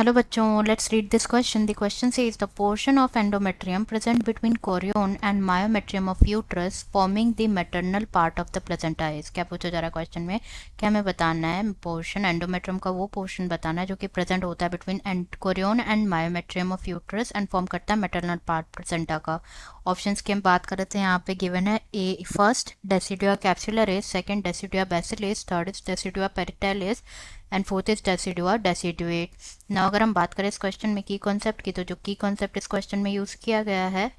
Hello बच्चों, let's read this question. The question says the portion of endometrium present between chorion and myometrium of uterus forming the maternal part of the placenta is. क्या पूछा जा रहा है question में? क्या हमें बताना है पोर्शन एंडोमेट्रियम का वो पोर्शन बताना है जो कि प्रेजेंट होता है between Korean and myometrium of uterus and form करता है मैटरनल पार्ट प्लेसेंटा का. ऑप्शंस की हम बात कर रहे थे, यहाँ पे गिवन है a first decidua capsularis, second decidua basalis, third is decidua parietalis and fourth is decidua deciduate. ना अगर हम बात करें इस क्वेश्चन में की कॉन्सेप्ट की, तो जो की कॉन्सेप्ट इस क्वेश्चन में यूज किया गया है,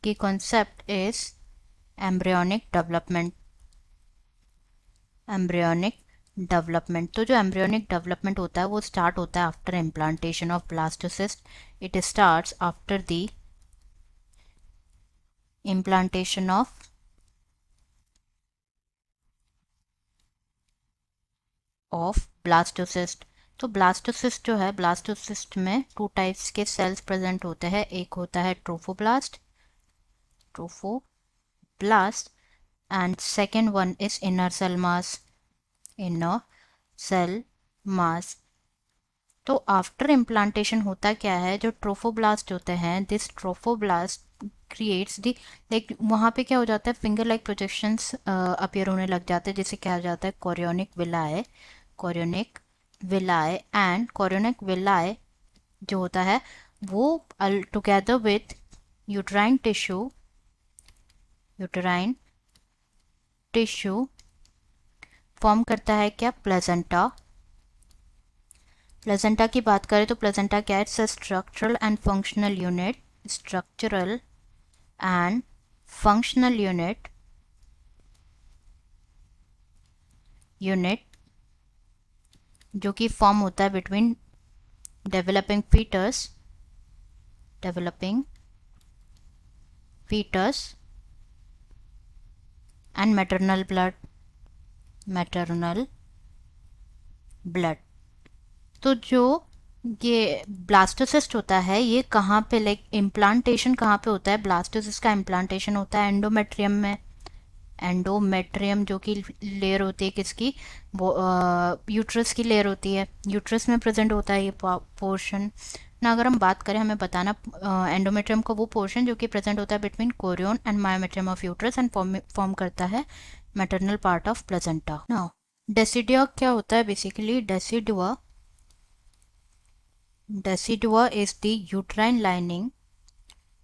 की concept is embryonic development. Embryonic development, तो जो एम्ब्रियोनिक डेवलपमेंट होता है वो स्टार्ट होता है after implantation of blastocyst. It starts after the implantation of blastocyst. तो ब्लास्टोसिस्ट जो है, ब्लास्टोसिस्ट में टू टाइप्स के सेल्स प्रेजेंट होते हैं. एक होता है trophoblast and second one is inner cell mass. तो आफ्टर इम्प्लांटेशन होता क्या है, जो ट्रोफोब्लास्ट होते हैं, this trophoblast creates the, like वहाँ पे क्या हो जाता है, फिंगर लाइक प्रोजेक्शंस अपीयर होने लग जाते हैं, जिसे क्या हो जाता है कोरियोनिक विलाय जो होता है वो together with uterine tissue form करता है क्या, प्लेसेंटा. प्लेसेंटा की बात करें तो प्लेसेंटा क्या है, its structural and functional unit जो कि फॉर्म होता है between developing foetus and maternal blood. तो जो ये ब्लास्टोसिस्ट होता है, ये कहाँ पे, लाइक इम्प्लांटेशन कहाँ पे होता है, ब्लास्टोसिस्ट का इम्प्लांटेशन होता है एंडोमेट्रियम में. एंडोमेट्रियम जो कि लेयर होती है किसकी, वो यूट्रस की लेयर होती है, यूट्रस में प्रेजेंट होता है ये पोर्शन ना. अगर हम बात करें, हमें बताना एंडोमेट्रियम का वो पोर्शन जो कि प्रेजेंट होता है between Korean and myometrium of uterus and form करता है maternal part of placenta. Now decidua क्या होता है, basically Decidua is the uterine lining.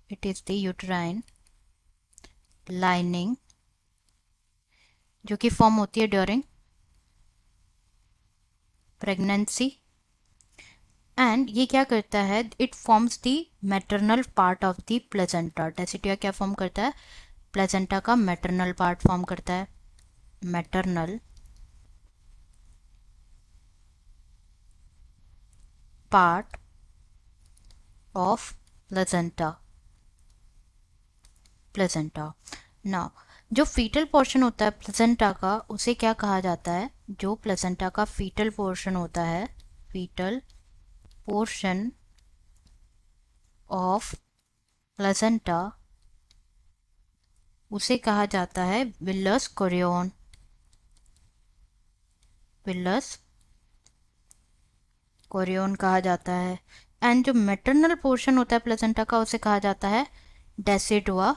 It is the uterine lining जो कि फॉर्म होती है ड्यूरिंग प्रेगनेंसी. एंड ये क्या करता है, it forms the maternal part of the placenta. Decidua क्या फॉर्म करता है, प्लेसेंटा का मैटरनल पार्ट फॉर्म करता है. Maternal part of placenta. Now जो फीटल पोर्शन होता है प्लेसेंटा का, उसे क्या कहा जाता है, जो प्लेसेंटा का फीटल पोर्शन होता है, फीटल पोर्शन ऑफ प्लेसेंटा, उसे कहा जाता है विलस कोरियन कहा जाता है. एंड जो मैटरनल पोर्शन होता है प्लेसेंटा का, उसे कहा जाता है डेसिडुआ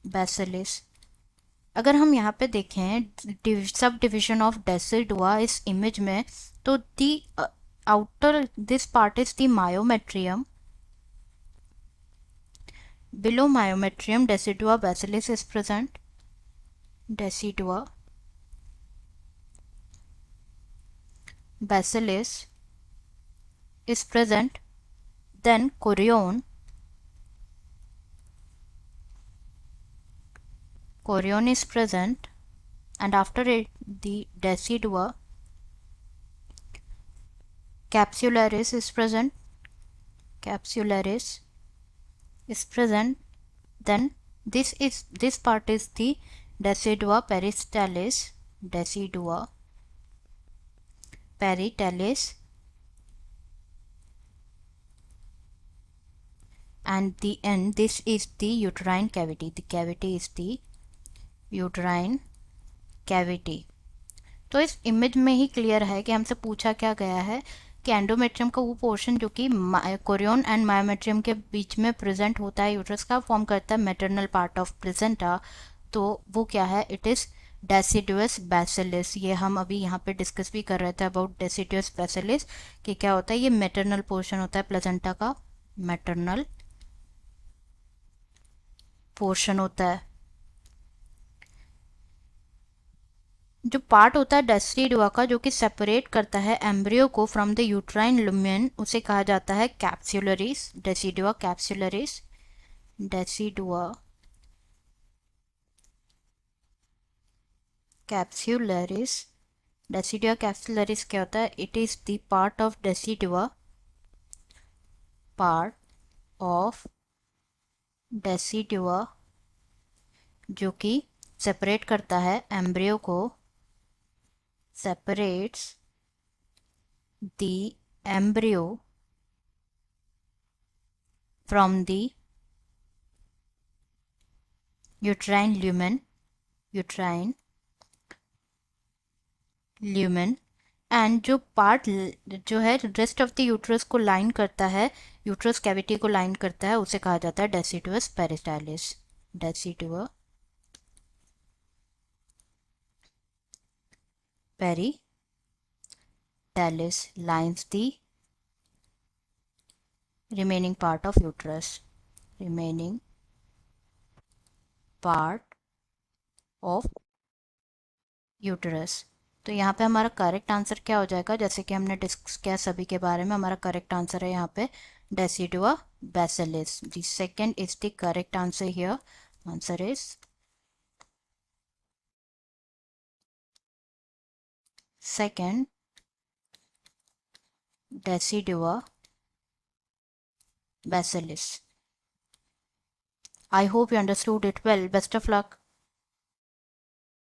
बैसिलिस. अगर हम यहाँ पे देखें सब डिविजन ऑफ डेसिडुआ इस इमेज में, तो the outer this part is the myometrium. Below myometrium decidua basalis is present. Decidua bacillus is present. Then chorion is present, and after it the decidua capsularis is present. Then this part is the Decidua peritalis. And the end, this is the uterine cavity. The cavity is the uterine cavity. तो इस image में ही clear है कि हमसे पूछा क्या गया है कि एंडोमेट्रियम का वो पोर्शन जो कि कोरियन एंड मायोमेट्रियम के बीच में प्रेजेंट होता है यूट्रस का, फॉर्म करता है मेटरनल पार्ट ऑफ प्लेसेंटा। तो वो क्या है? It is deciduous basalis. ये हम अभी यहाँ पे डिस्कस भी कर रहे थे अबाउट डेसिडुअस बैसिलिस कि क्या होता है। ये मेटरनल पोर्शन होता है प्लेसेंटा का, मेटरनल पोर्शन होता है। जो पार्ट होता है डेसिडुआ का जो कि सेपरेट करता है एम्ब्रियो को फ्रॉम द यूट्राइन लुमेन, उसे कहा जाता है capsularis. Decidua capsularis, decidua capsularis. Decidua capsularis क्या होता है? It is the part of decidua, part of decidua जो कि सेपरेट करता है एम्ब्रियो को, separates the embryo from the uterine lumen, uterine lumen। And जो पार्ट जो है रेस्ट ऑफ द यूट्रस को लाइन करता है, यूट्रस कैविटी को लाइन करता है, उसे कहा जाता है deciduous peristalsis. Decidua peristalsis lines the remaining part of uterus, remaining part of uterus. तो यहाँ पे हमारा करेक्ट आंसर क्या हो जाएगा? जैसे कि हमने डिस्कस किया सभी के बारे में, हमारा करेक्ट आंसर है यहाँ पे decidua basalis. The second is the correct answer here. Answer is second, decidua basalis. I hope you understood it well. Best of luck.